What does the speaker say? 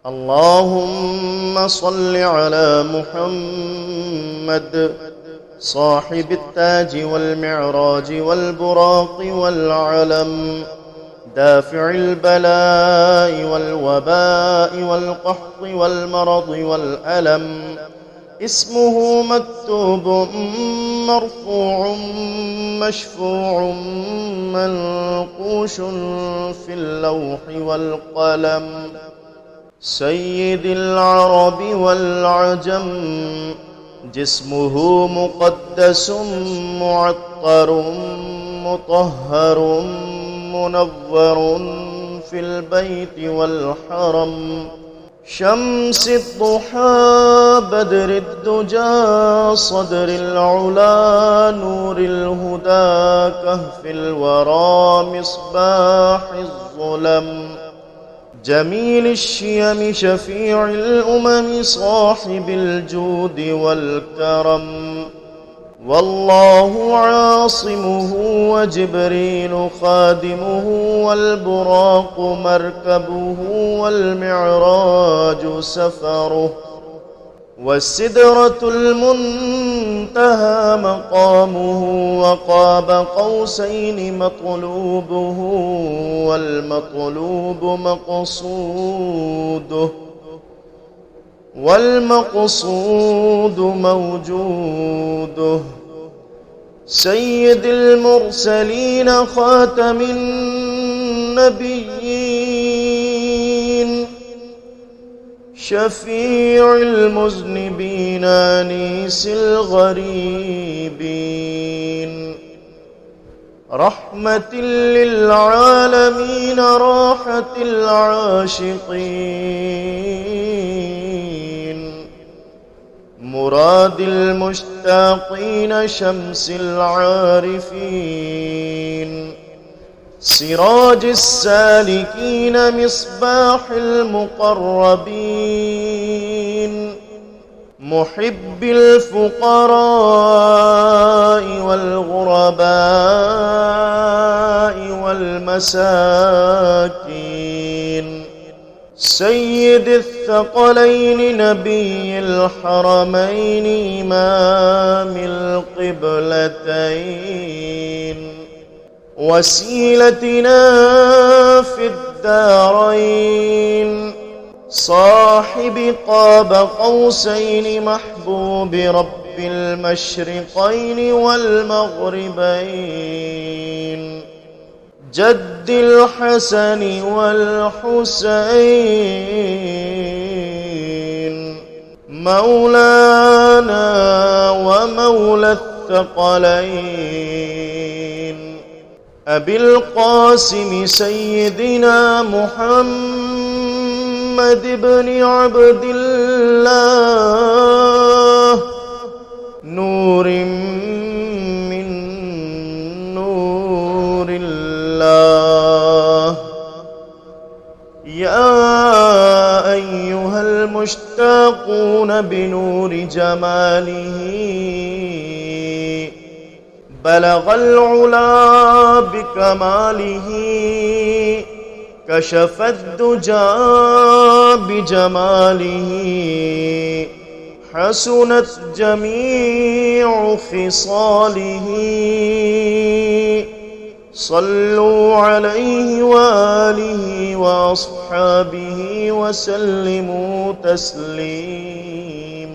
اللهم صل على محمد صاحب التاج والمعراج والبراق والعلم، دافع البلاء والوباء والقحط والمرض والألم، اسمه مكتوب مرفوع مشفوع منقوش في اللوح والقلم، سيد العرب والعجم، جسمه مقدس معطر مطهر منور في البيت والحرم، شمس الضحى بدر الدجى صدر العلا نور الهدى كهف الورى مصباح الظلم، جميل الشيم شفيع الأمم صاحب الجود والكرم، والله عاصمه وجبريل خادمه والبراق مركبه والمعراج سفره، والسدرة المنتهى مقامه وقاب قوسين مطلوبه والمقصود موجوده، سيد المرسلين خاتم النبيين، شفيع المذنبين أنيس الغريبين، رحمة للعالمين راحة العاشقين، مراد المشتاقين شمس العارفين، سراج السالكين مصباح المقربين، محب الفقراء والغرباء والمساكين، سيد الثقلين نبي الحرمين إمام القبلتين، وسيلتنا في الدارين، صاحب قاب قوسين محبوب رب المشرقين والمغربين، جد الحسن والحسين، مولانا ومولى الثقلين، أبي القاسم سيدنا محمد بن عبد الله، نور من نور الله، يا أيها المشتاقون بنور جماله، بلغ العلا بكماله، كشف الدجى بجماله، حسنت جميع خصاله، صلوا عليه وآله وأصحابه وسلموا تسليما.